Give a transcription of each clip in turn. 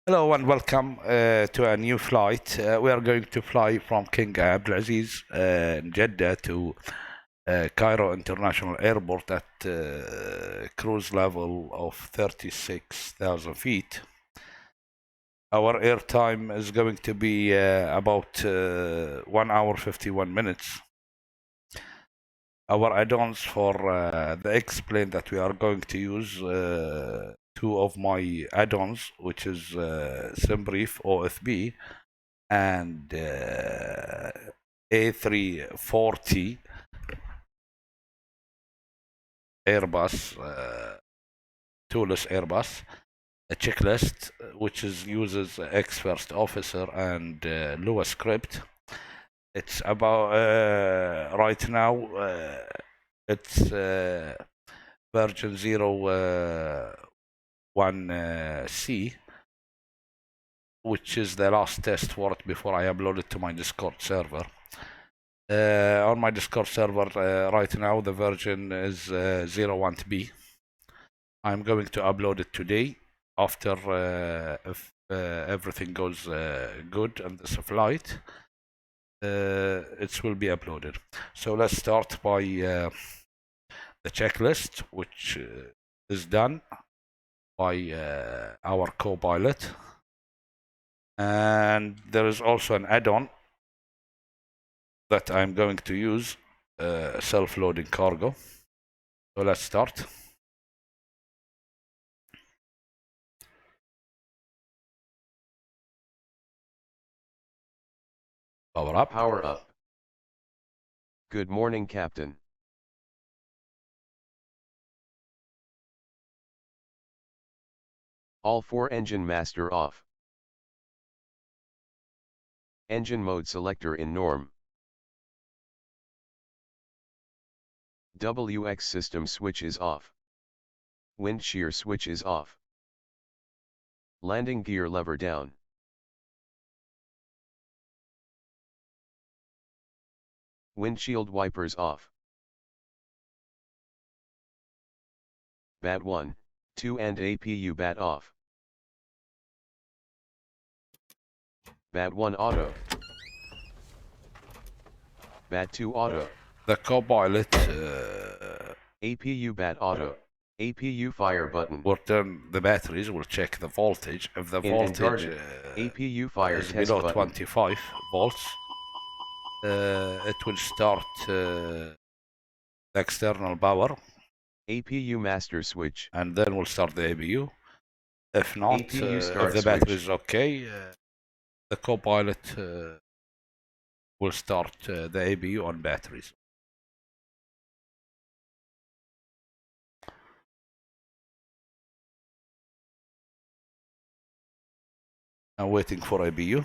Hello and welcome to a new flight. We are going to fly from King Abdulaziz in Jeddah to Cairo International Airport at cruise level of 36,000 feet. Our airtime is going to be about 1 hour 51 minutes. Our add-ons for the X-plane that we are going to use, two of my add-ons, which is SimBrief OFP and A340 Airbus Toliss Airbus, a checklist which uses X first officer and Lua script. It's about right now it's version 01C, which is the last test for it before I upload it to my Discord server. On my Discord server right now the version is 01B. I'm going to upload it today after if everything goes good on this flight. It will be uploaded. So let's start by the checklist, which is done by our co-pilot, and there is also an add-on that I'm going to use, self-loading cargo. So let's start. Power up. Power up. Good morning, Captain. All 4 engine master off. Engine mode selector in norm. WX system switch is off. Wind shear switch is off. Landing gear lever down. Windshield wipers off. BAT 1, 2 and APU BAT off. BAT 1 auto. BAT 2 auto. The co-pilot APU BAT auto. APU fire button. will turn the batteries, will check the voltage. If the voltage APU fire is test below button. 25 volts, it will start the external power. APU master switch. And then we'll start the APU. If not, APU if the battery is okay, the co-pilot will start the APU on batteries. I'm waiting for APU.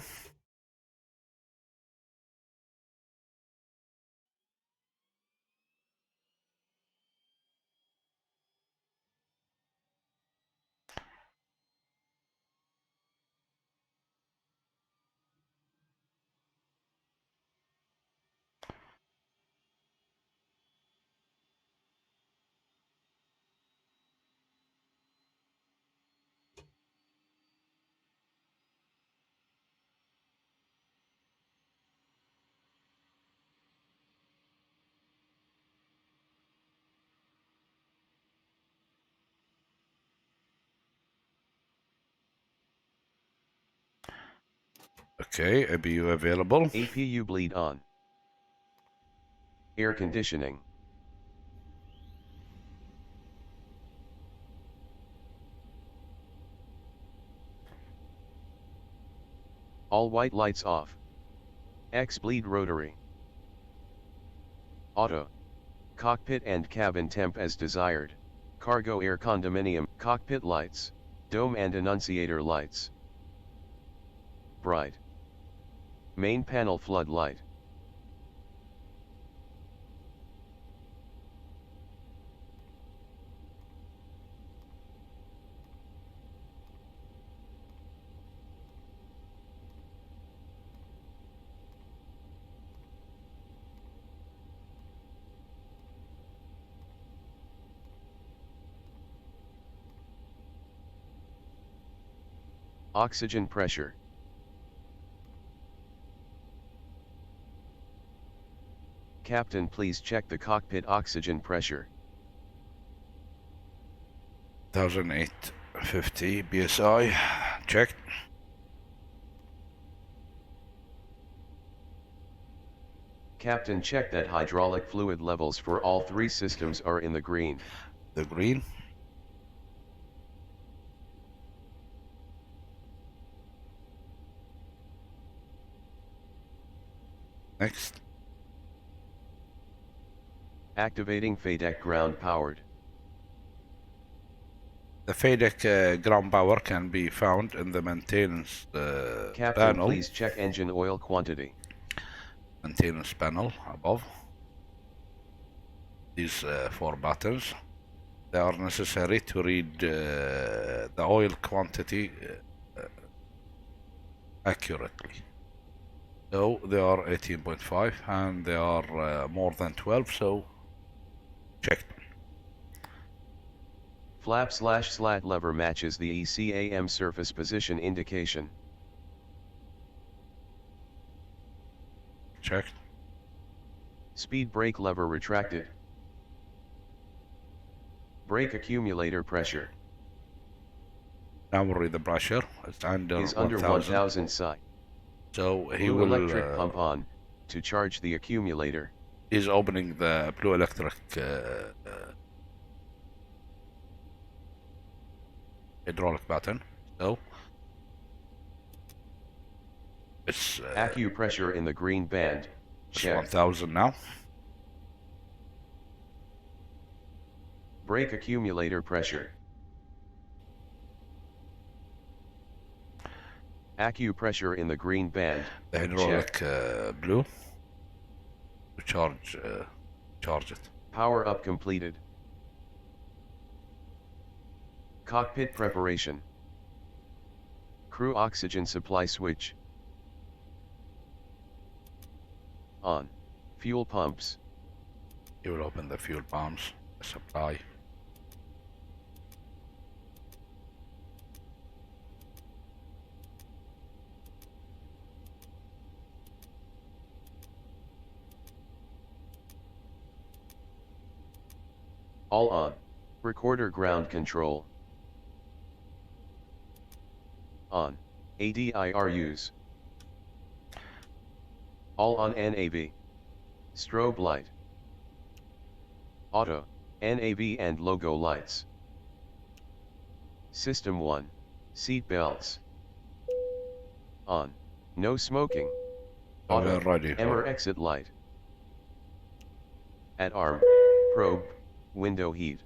Okay, APU available. APU bleed on. Air conditioning. All white lights off. X bleed rotary. Auto. Cockpit and cabin temp as desired. Cargo air condominium. Cockpit lights. Dome and annunciator lights. Bright. Main panel floodlight. Oxygen pressure. Captain, please check the cockpit oxygen pressure. 1850 psi. Checked. Captain, check that hydraulic fluid levels for all 3 systems are in the green. The green. Next. Activating FADEC ground powered. The FADEC ground power can be found in the maintenance Captain, panel. please check engine oil quantity. Maintenance panel above. These 4 buttons. They are necessary to read the oil quantity accurately. So they are 18.5 and they are more than 12, so check. Flap/slat lever matches the ECAM surface position indication. Checked. Speed brake lever retracted. Brake accumulator pressure Now we'll read the pressure. It's under is under 1000 psi. So he Blue will electric pump on to charge the accumulator. He's opening the blue electric hydraulic button. So it's acupressure in the green band. Check. 1000 now. Brake accumulator pressure. Acupressure in the green band. The hydraulic blue to charge it. Power up completed. Cockpit preparation. Crew oxygen supply switch. On. Fuel pumps. You will open the fuel pumps, the supply. All on. Recorder ground control. On. ADIRUs. All on NAV. Strobe light. Auto, NAV and logo lights. System 1. Seat belts. On. No smoking. Auto, Ready. EMER exit light. At arm. Probe. Window heat.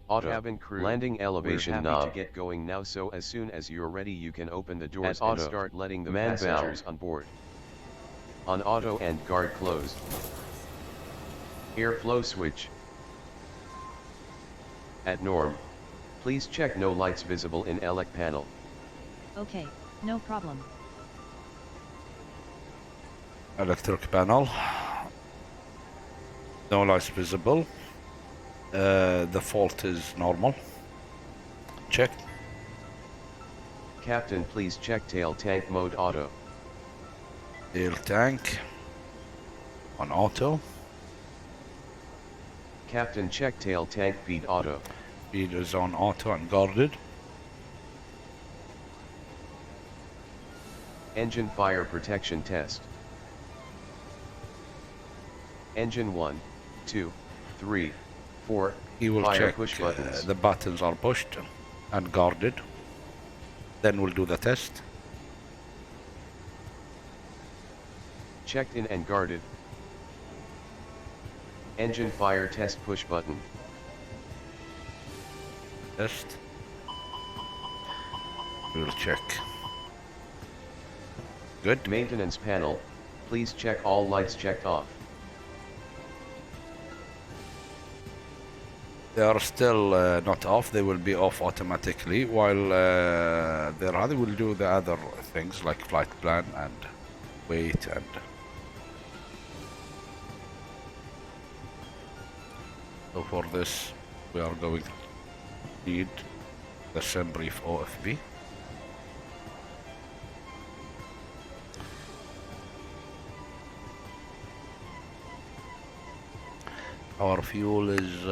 Auto cabin crew landing elevation knob. To get going now, so as soon as you're ready you can open the doors and start letting the passengers on board. On auto and guard closed. Airflow switch. At norm. Please check no lights visible in elec panel. Okay, no problem. Electric panel. No lights visible. The fault is normal. Check. Captain, please check tail tank mode auto. Tail tank on auto. Captain, check tail tank feed auto. Feed is on auto and guarded. Engine fire protection test. Engine 1, 2, 3, 4. He will fire check push buttons. the buttons are pushed and guarded. Then we'll do the test. Checked in and guarded. Engine fire test push button. Test. We'll check. Good. Maintenance panel. Please check all lights checked off. They are still not off. They will be off automatically while they're on. They will do the other things like flight plan and wait and so for this we are going to need the SimBrief OFP. Our fuel is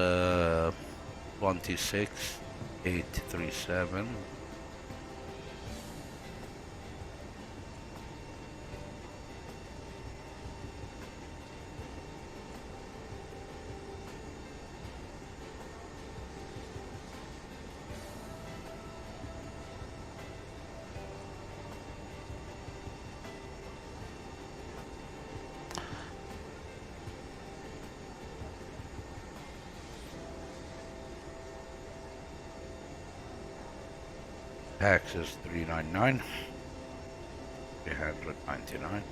26,837. Tax is 399, 399.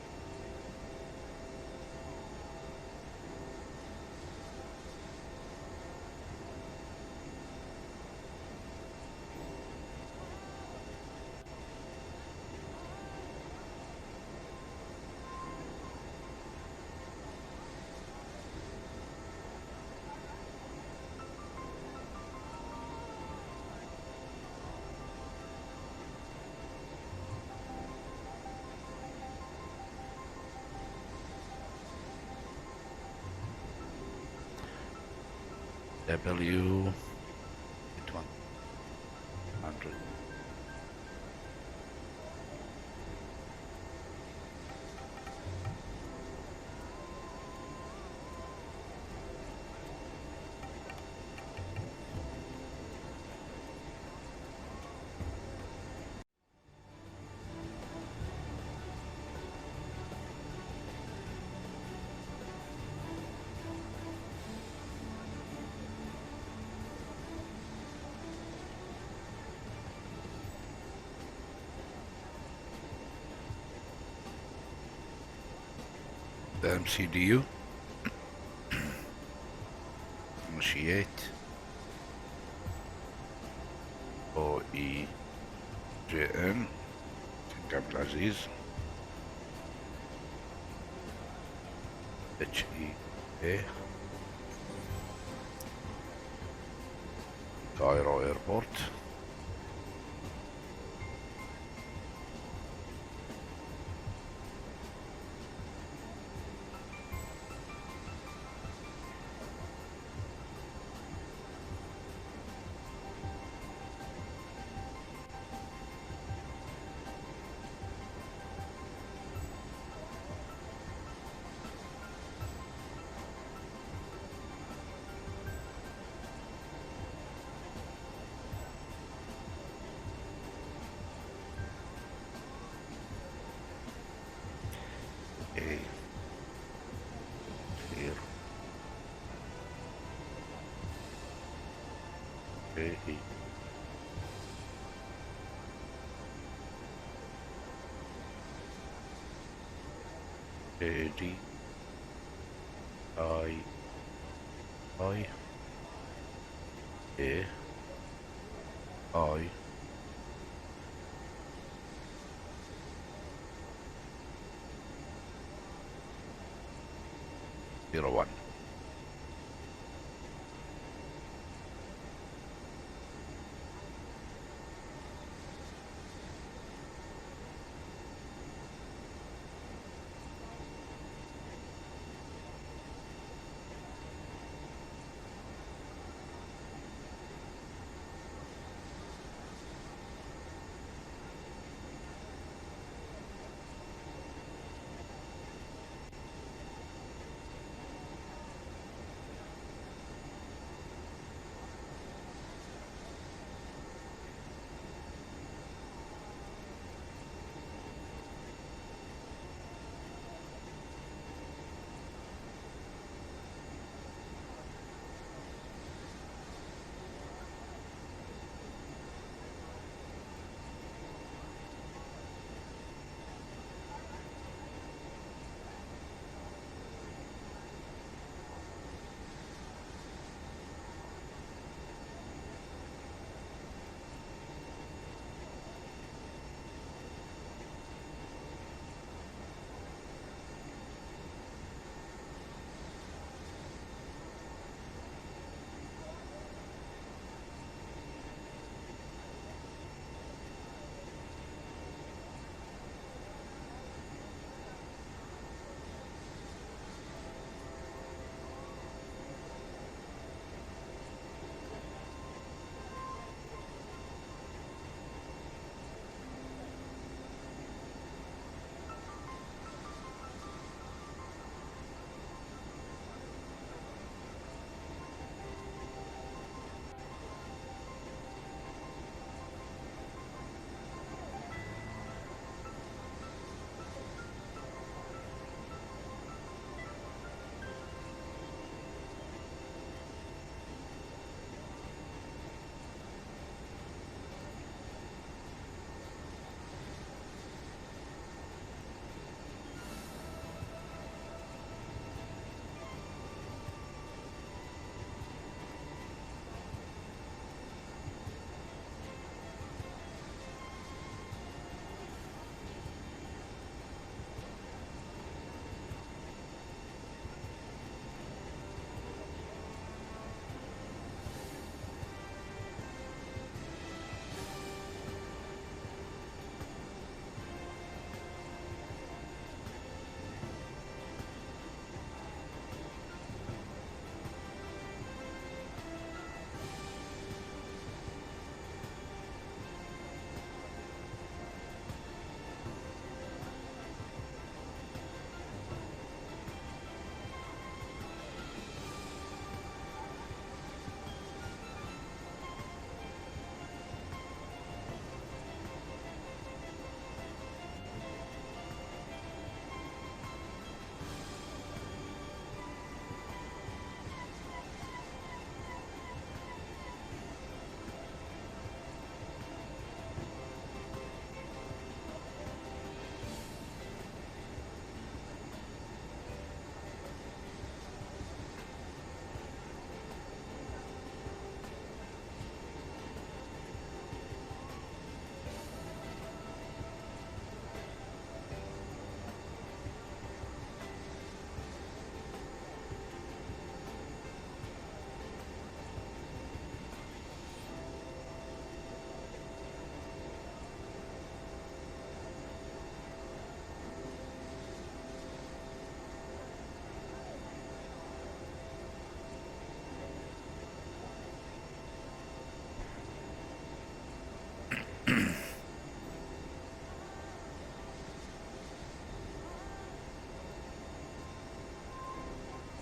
W 100. The MCDU, initiate, OEJN, Abdulaziz, HECA, Cairo Airport, A here, A D I A I 01.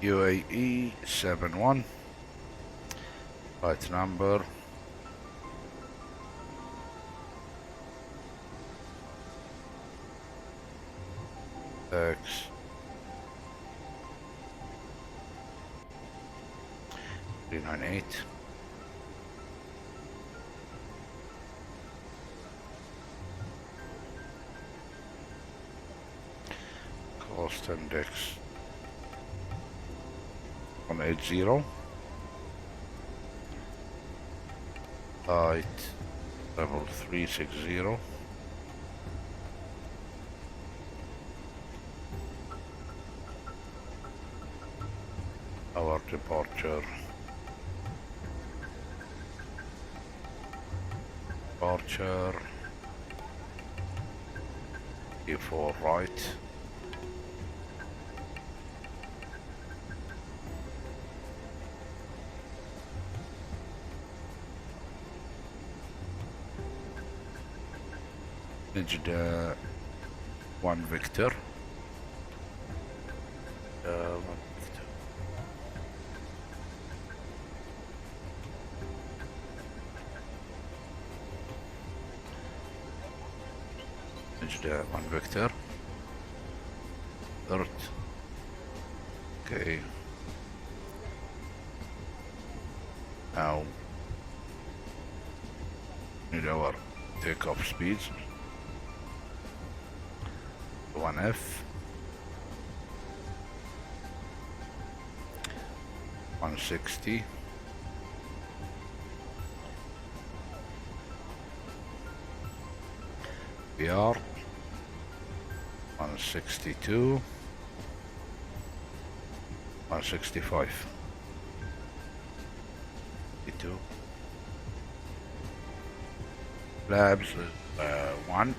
UAE 71. Flight number X 398. Cost index 180. Height level 360. Our departure E4 right. Nejda 1 Victor. Nejda 1 Victor. Earth. Okay. Now need our takeoff speeds. 1F 160 VR 162 165 52 labs 1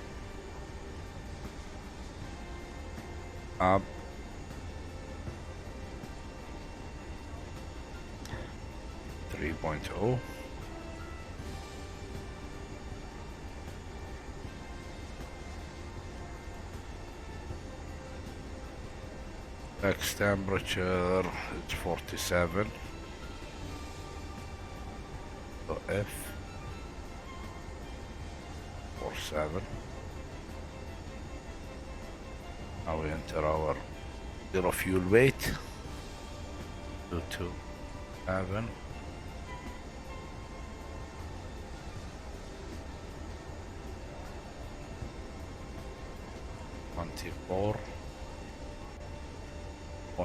up 3.0 max temperature it's 47. So F 47. Now we enter our zero fuel weight 227.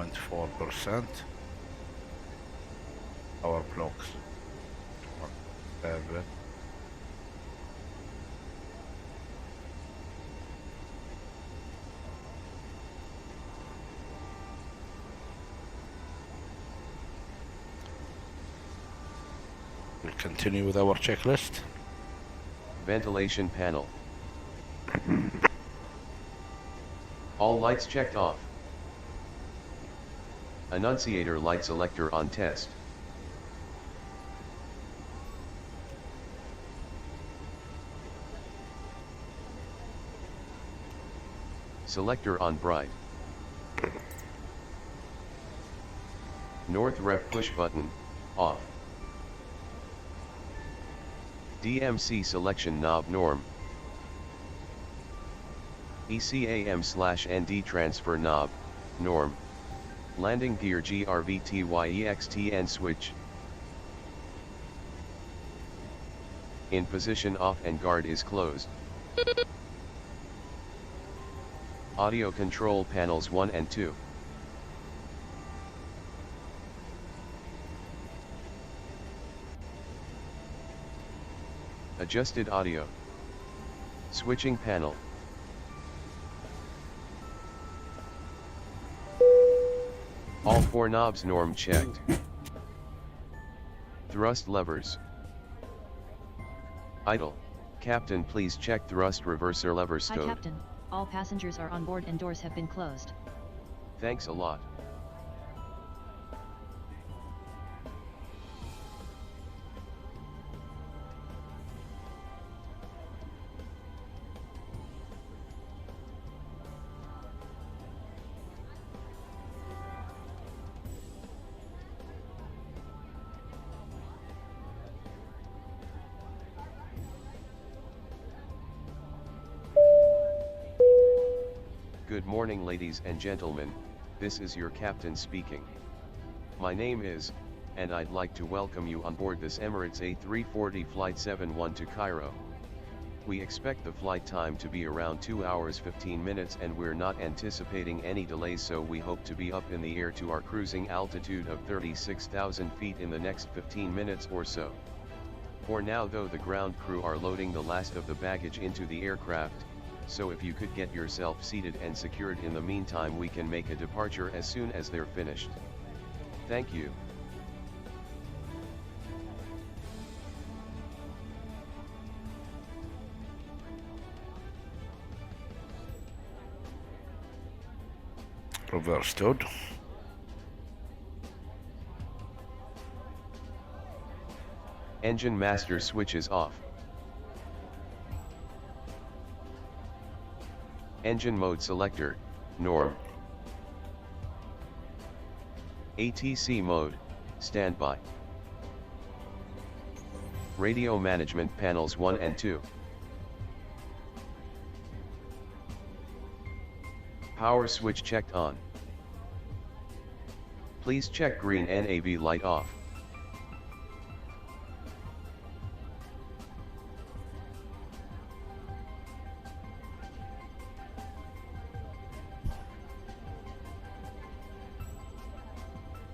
.4%. Our blocks 7. We'll continue with our checklist. Ventilation panel. All lights checked off. Annunciator light selector on test. Selector on bright. North ref push button, off. DMC selection knob norm. ECAM/ND transfer knob, norm. Landing gear GRVTYEXTN switch. In position off and guard is closed. Audio control panels 1 and 2. Adjusted audio. Switching panel. All 4 knobs norm checked. Thrust levers. Idle. Captain, please check thrust reverser lever Hi stowed. Captain, all passengers are on board and doors have been closed. Thanks a lot. Good morning ladies and gentlemen, this is your captain speaking. My name is, and I'd like to welcome you on board this Emirates A340 Flight 71 to Cairo. We expect the flight time to be around 2 hours 15 minutes and we're not anticipating any delays, so we hope to be up in the air to our cruising altitude of 36,000 feet in the next 15 minutes or so. For now though, the ground crew are loading the last of the baggage into the aircraft, so if you could get yourself seated and secured in the meantime, we can make a departure as soon as they're finished. Thank you. Reverse stood. Engine master switch is off. Engine mode selector, norm. ATC mode, standby. Radio management panels 1 and 2. Power switch checked on. Please check green NAV light off.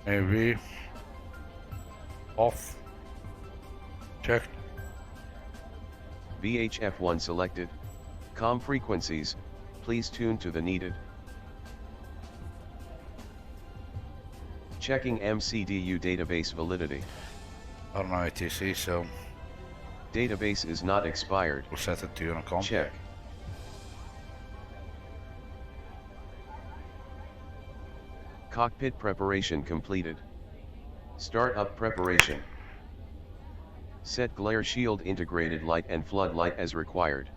AV off. Checked. VHF1 selected. COM frequencies, please tune to the needed. Checking MCDU database validity. I don't know ATC, so Database is not expired. we'll set it to Unicom. Check. Cockpit preparation completed. Startup preparation. Set glare shield integrated light and floodlight as required.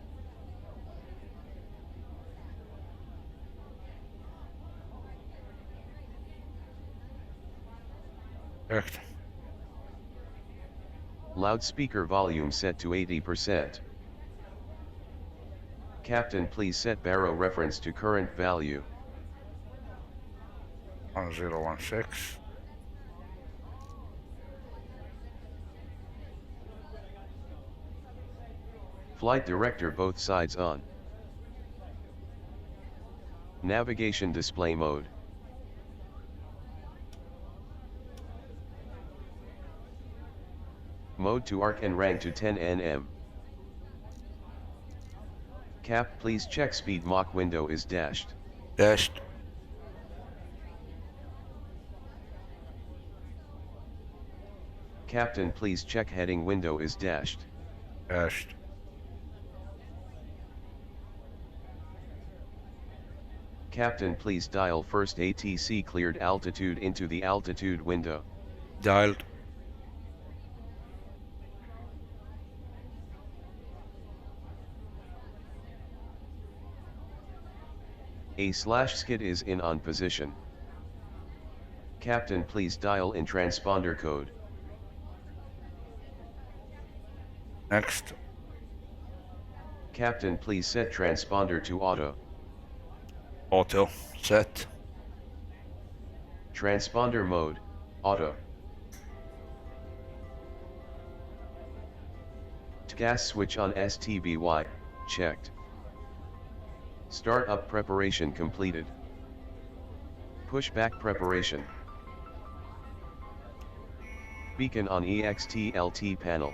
Checked. Loudspeaker volume set to 80%. Captain, please set baro reference to current value. 1016. Flight director both sides on. Navigation display mode. Mode to arc and rank to 10 nm. Cap, please check speed Mach window is dashed. Dashed. Captain, please check heading window is dashed. Dashed. Captain, please dial first ATC cleared altitude into the altitude window. Dialed. A/skid is in on position. Captain, please dial in transponder code. Next. Captain, please set transponder to auto. Auto. Set. Transponder mode, auto. Gas switch on STBY, checked. Startup preparation completed. Pushback preparation. Beacon on EXTLT panel.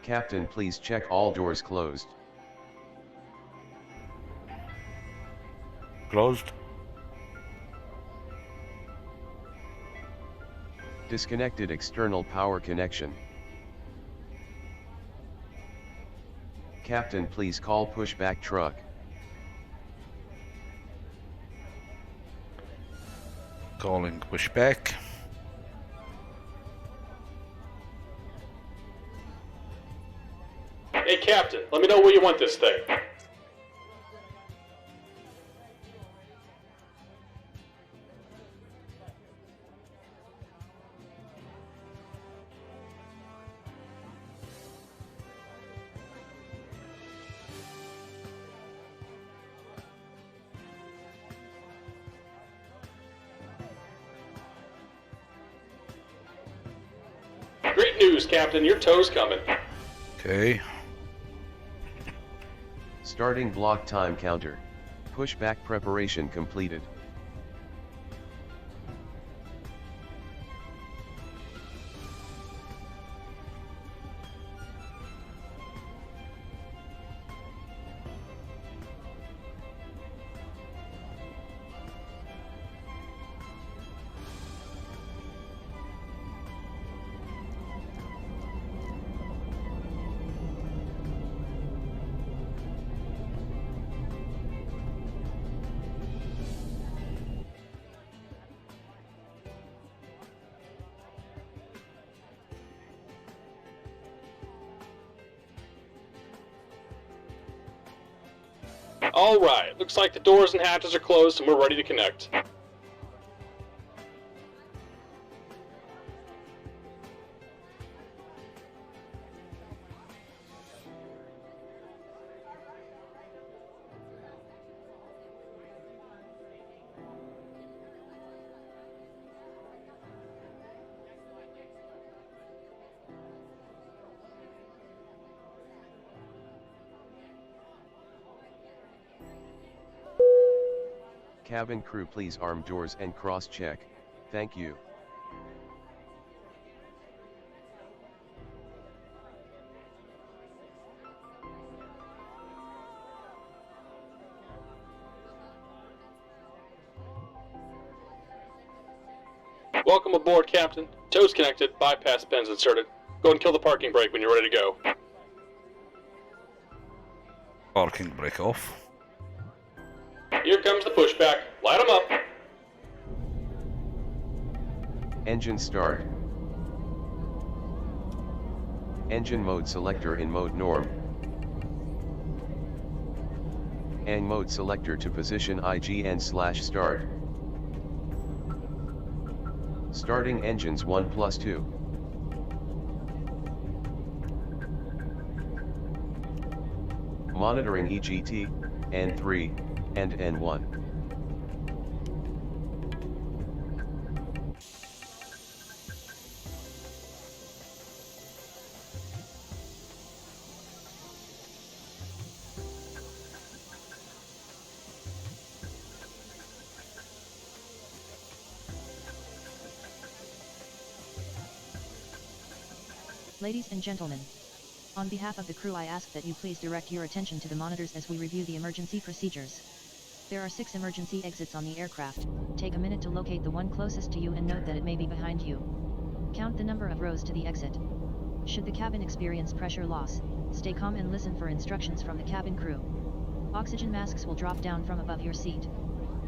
Captain, please check all doors closed. Closed. Disconnected external power connection. Captain, please call pushback truck. Calling pushback. Hey Captain, let me know where you want this thing. Great news, Captain. Your tow's coming. Okay. Starting block time counter. Pushback preparation completed. Alright, looks like the doors and hatches are closed and we're ready to connect. Cabin crew, please arm doors and cross-check. Thank you. Welcome aboard, Captain. Tow's connected, bypass pins inserted. Go and kill the parking brake when you're ready to go. Parking brake off. Here comes the pushback. Light 'em up. Engine start. Engine mode selector in mode norm. And mode selector to position IGN/start. Starting engines 1 plus 2. Monitoring EGT, N3, and N1. Ladies and gentlemen, on behalf of the crew, I ask that you please direct your attention to the monitors as we review the emergency procedures. There are 6 emergency exits on the aircraft. Take a minute to locate the one closest to you and note that it may be behind you. Count the number of rows to the exit. Should the cabin experience pressure loss, stay calm and listen for instructions from the cabin crew. Oxygen masks will drop down from above your seat.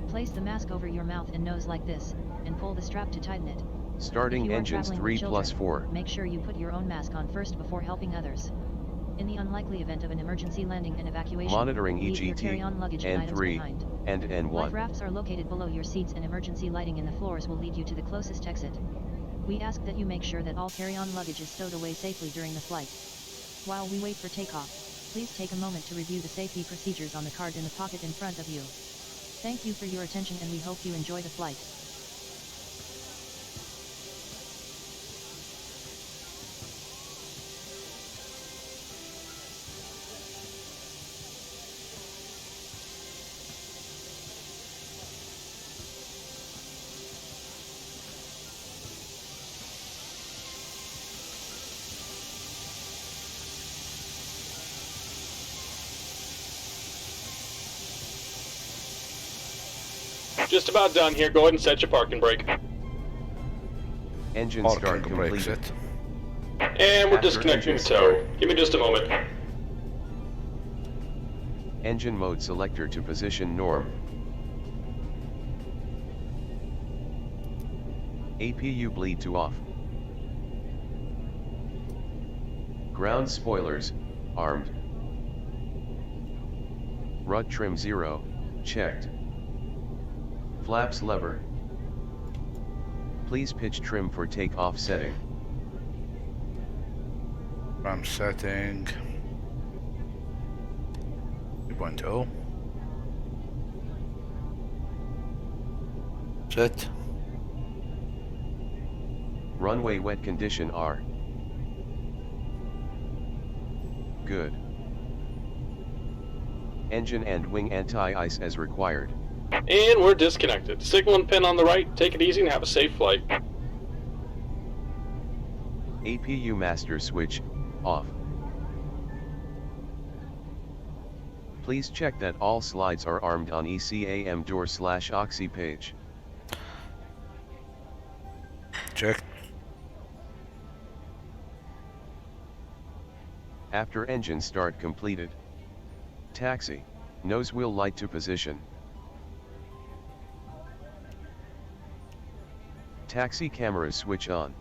Place the mask over your mouth and nose like this, and pull the strap to tighten it. Starting engines 3 plus 4. Make sure you put your own mask on first before helping others. In the unlikely event of an emergency landing and evacuation, Monitoring leave your EGT, carry-on luggage and items N3, behind. and N1. Life rafts are located below your seats, and emergency lighting in the floors will lead you to the closest exit. We ask that you make sure that all carry-on luggage is stowed away safely during the flight. While we wait for takeoff, please take a moment to review the safety procedures on the card in the pocket in front of you. Thank you for your attention and we hope you enjoy the flight. Just about done here. Go ahead and set your parking brake. Engine Parking start brake completed. set. And we're After disconnecting the engine tow. start. Give me just a moment. Engine mode selector to position norm. APU bleed to off. Ground spoilers, armed. Rud trim 0, checked. Flaps lever. Please pitch trim for takeoff setting. I'm setting 3.0. Set. Runway wet condition R. Good. Engine and wing anti-ice as required. And we're disconnected. Signal and pin on the right. Take it easy and have a safe flight. APU master switch, off. Please check that all slides are armed on ECAM door/OXI page. Check. After engine start completed. Taxi, nose wheel light to position. Taxi camera switch on.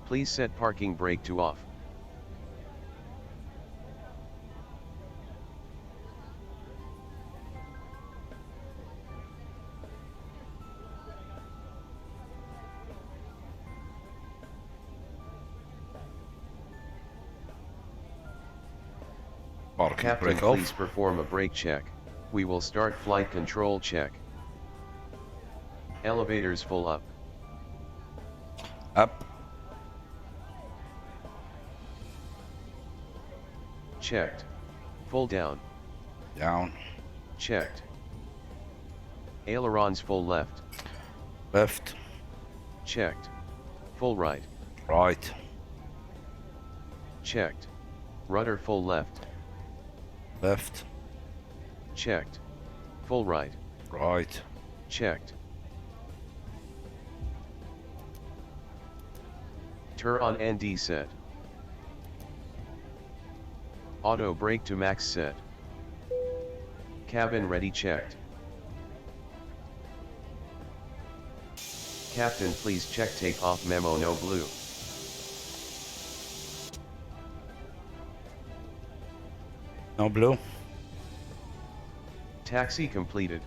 Please set parking brake to off. Parking Captain, brake please off. perform a brake check. We will start flight control check. Elevators full up. Up. Checked. Full down. Down. Checked. Ailerons full left. Left. Checked. Full right. Right. Checked. Rudder full left. Left. Checked. Full right. Right. Checked. Turn on ND set. Auto brake to max set. Cabin ready checked. Captain, please check takeoff memo no blue. No blue. Taxi completed.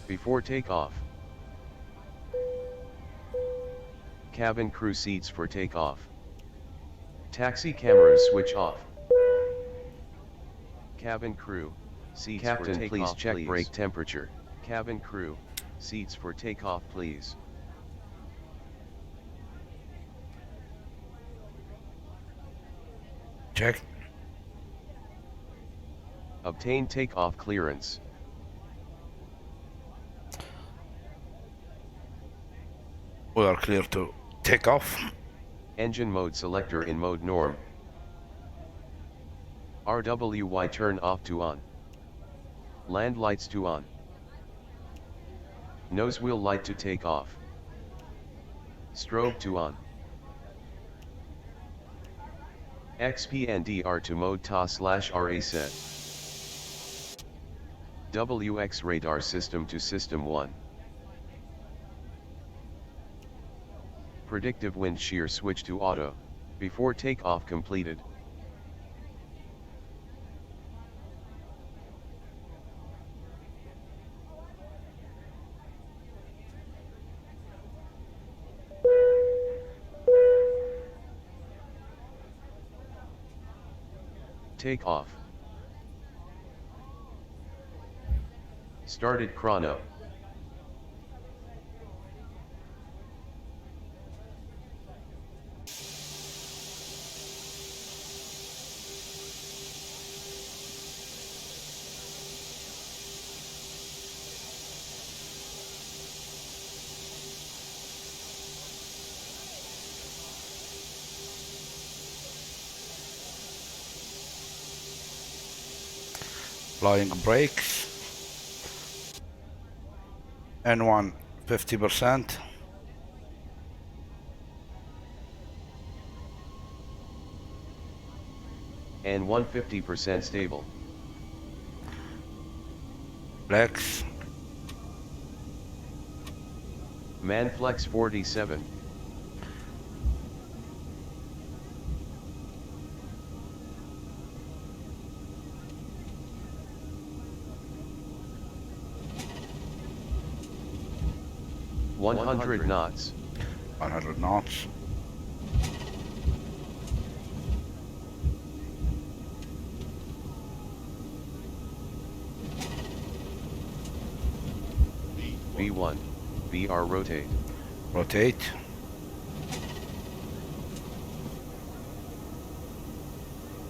Before takeoff. Cabin crew seats for takeoff. Taxi cameras switch off. Cabin crew, seats Captain, for takeoff, please check please. brake temperature. Cabin crew, seats for takeoff please. Check. Obtain takeoff clearance. We are clear to take off. Engine mode selector in mode norm. RWY turn off to on. Land lights to on. Nose wheel light to take off. Strobe to on. XPNDR to mode TA/RA set. WX radar system to system 1. Predictive wind shear switch to auto, before takeoff completed. Take off. Started chrono. Flying brakes. N1 50%. And 150% stable. Flex. Manflex 47. $100 knots. 100 knots. V1. VR rotate. Rotate.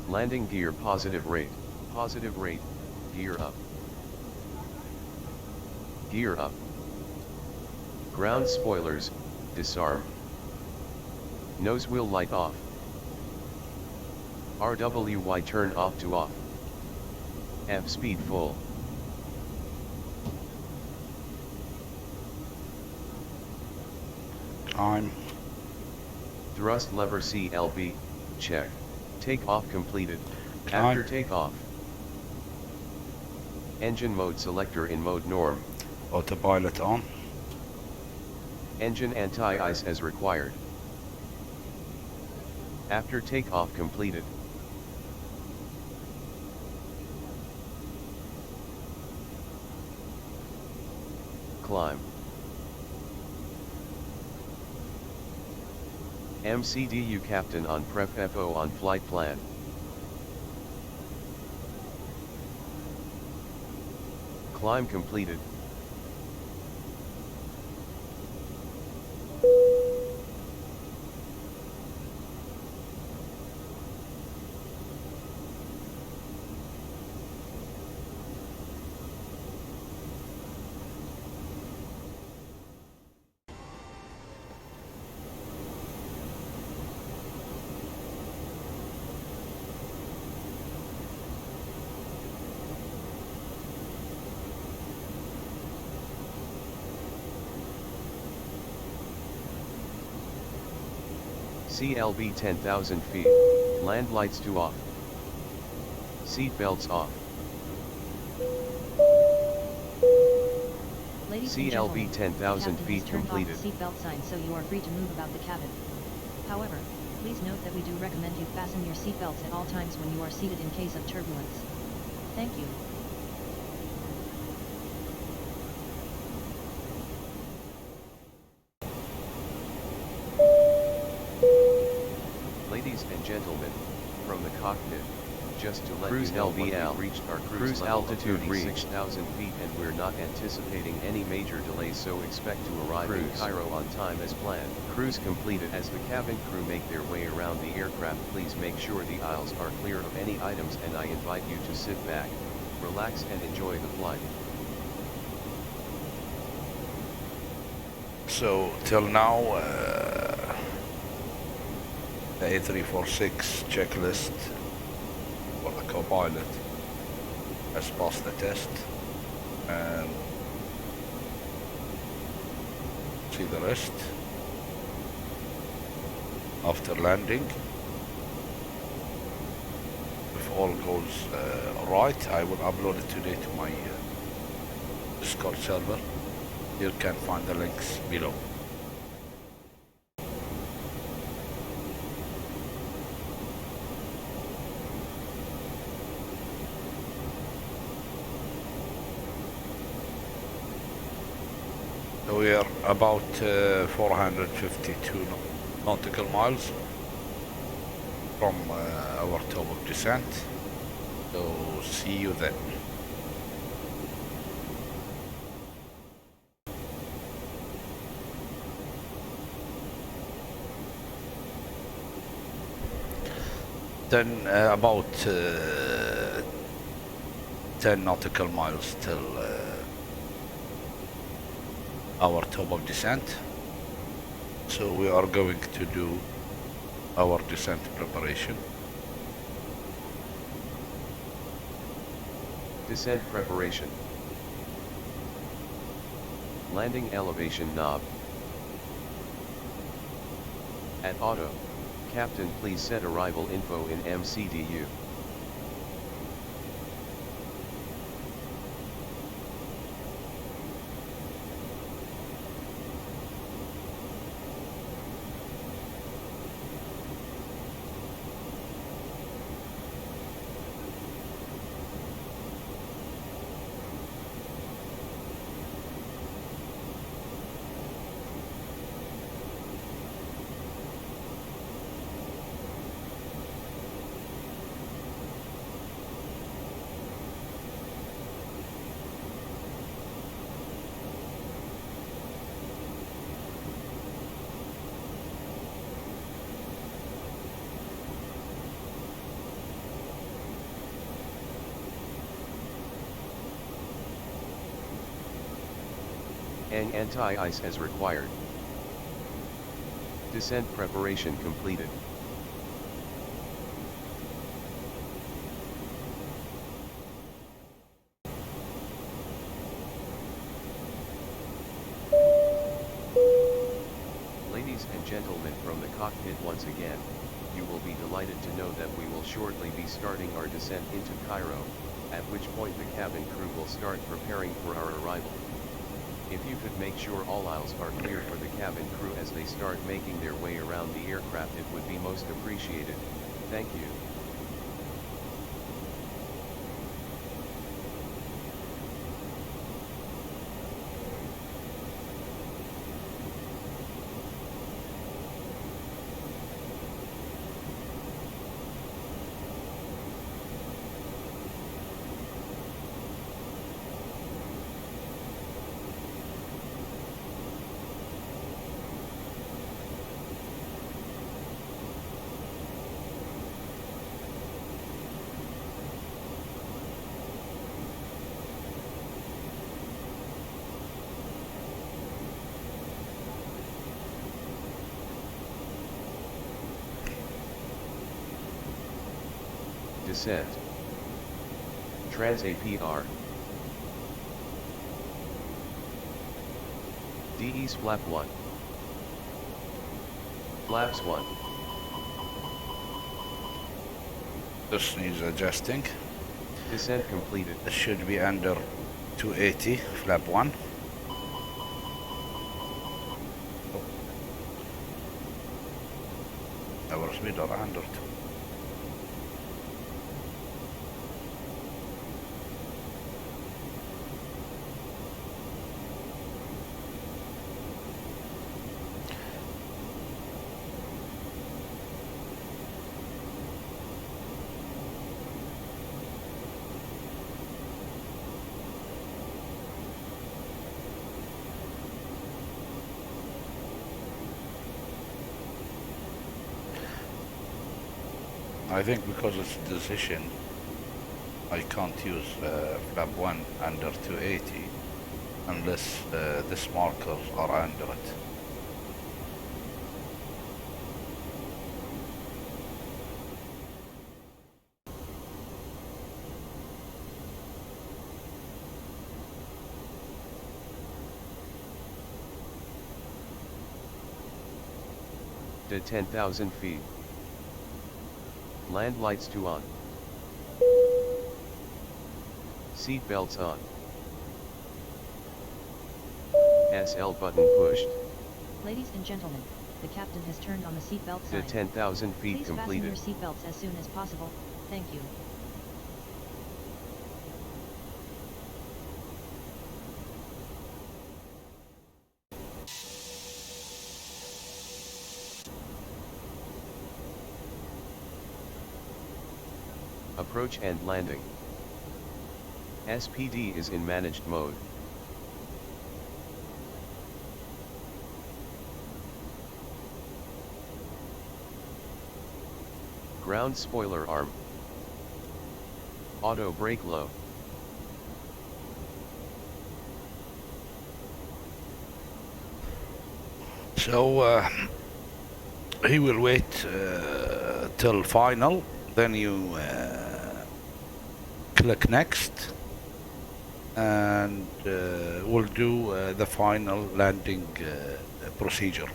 Landing gear positive rate. Positive rate. Gear up. Gear up. Ground spoilers, disarm. Nose wheel light off. RWY turn off to off. F speed full. Time. Thrust lever CLB, check. Takeoff completed. Time. After takeoff. Engine mode selector in mode norm. Autopilot on. Engine anti-ice as required. After takeoff completed. Climb. MCDU captain on prep FO on flight plan. Climb completed. CLB 10,000 feet, land lights to off. Seat belts off. Ladies CLB and 10,000 feet feet completed. Seatbelt sign so you are free to move about the cabin. However, please note that we do recommend you fasten your seatbelts at all times when you are seated in case of turbulence. Thank you. Ladies and gentlemen, from the cockpit, just to let Cruise you know LVL we reached our cruise level altitude of reached 36,000 feet and we're not anticipating any major delays, so expect to arrive in Cairo on time as planned. Cruise completed. As the cabin crew make their way around the aircraft, please make sure the aisles are clear of any items, and I invite you to sit back, relax and enjoy the flight. So till now, the A346 checklist for the co-pilot has passed the test, and see the rest after landing. If all goes right, I will upload it today to my Discord server. You can find the links below. So we are about 452 nautical miles from our top of descent. So see you then. Then about 10 nautical miles till our top of descent. So we are going to do our descent preparation. Descent preparation. Landing elevation knob. At auto, Captain, please set arrival info in MCDU. And anti-ice as required. Descent preparation completed. Ladies and gentlemen from the cockpit, once again, you will be delighted to know that we will shortly be starting our descent into Cairo, at which point the cabin crew will start preparing for our arrival. If you could make sure all aisles are clear for the cabin crew as they start making their way around the aircraft, it would be most appreciated. Thank you. Descent. Trans-APR. DE's flap 1. Flaps 1. This needs adjusting. Descent completed. It should be under 280, flap 1. Our speed are 100. I think because it's decision, I can't use flap 1 under 280 unless this markers are under it. To 10,000 feet. Land lights to on. Seat belts on. SL button pushed. Ladies and gentlemen, the captain has turned on the seatbelt To sign. 10,000 feet Please completed. fasten your seatbelts as soon as possible. Thank you. Approach and landing. SPD is in managed mode. Ground spoiler arm. Auto brake low. So he will wait till final, then you click next, and we'll do the final landing procedure.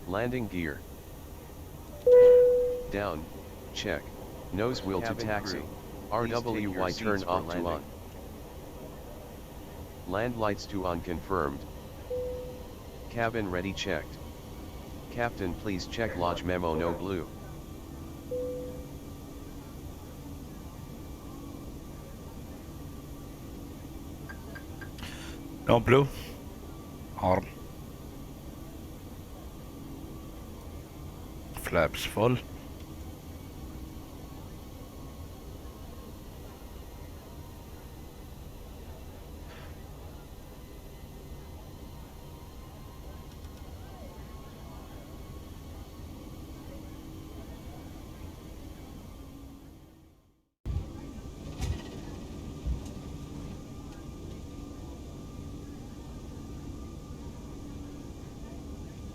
Landing gear. Down, check. Nose wheel to taxi. RWY turn off to on. Land lights to on confirmed. Cabin ready checked. Captain please check lodge memo no blue. No blue. Arm. Flaps full.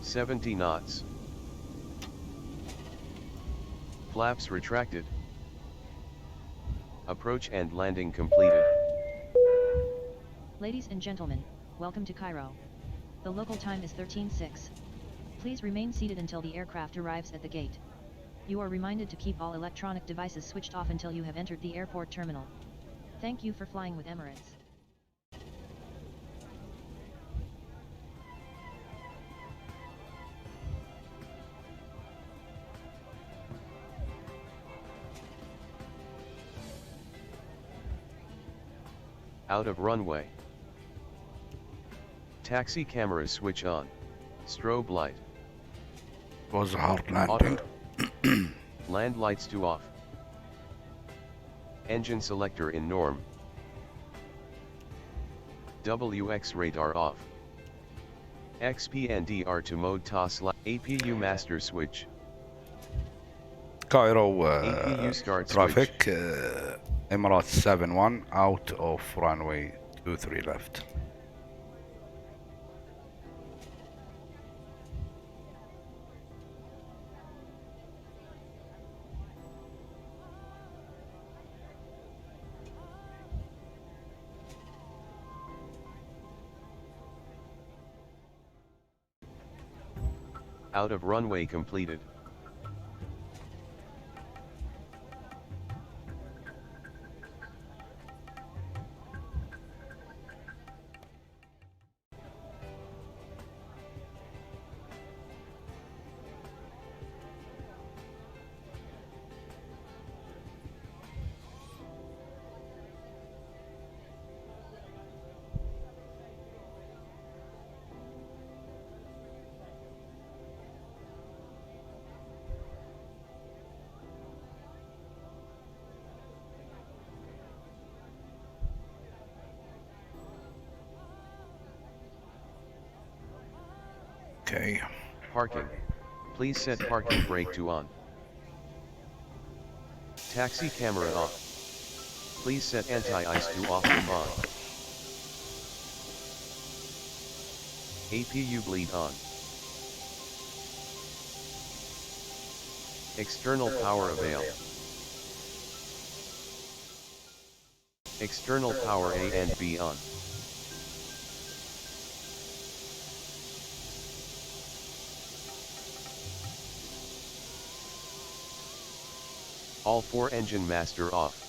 $70 knots. Flaps retracted. Approach and landing completed. Ladies and gentlemen, welcome to Cairo. The local time is 13:06. Please remain seated until the aircraft arrives at the gate. You are reminded to keep all electronic devices switched off until you have entered the airport terminal. Thank you for flying with Emirates. Out of runway. Taxi cameras switch on. Strobe light. Was a hard landing. Auto. Land lights to off. Engine selector in norm. WX radar off. XPNDR to mode toss light. APU master switch. Cairo APU start traffic. switch. Emirates 71 out of runway 23 left. Out of runway completed. Okay. Parking. Please set parking brake to on. Taxi camera off. Please set anti-ice to off and on. APU bleed on. External power avail. External power A and B on. All 4 engine master off.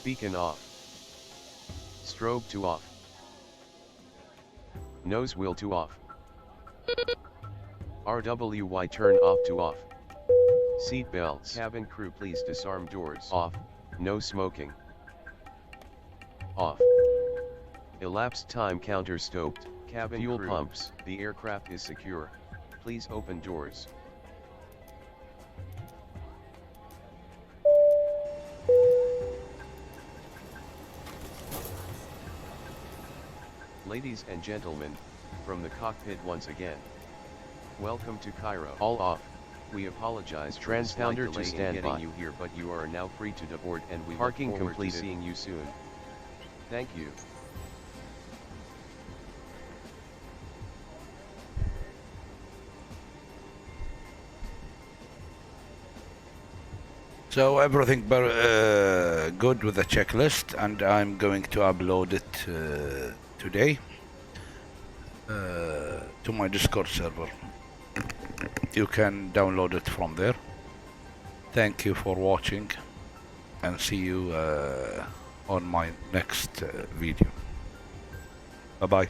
Beacon off. Strobe to off. Nose wheel to off. RWY turn off to off. Seat belts. Cabin crew please disarm doors. Off. No smoking. Off. Elapsed time counter stopped. Cabin fuel crew. Pumps. The aircraft is secure. Please open doors. Ladies and gentlemen, from the cockpit once again. Welcome to Cairo. All off. We apologize for the slight delay in getting you here, but you are now free to deboard and we look forward to seeing you soon. Thank you. So everything good with the checklist, and I'm going to upload it today to my Discord server. You can download it from there. Thank you for watching, and see you on my next video. Bye bye.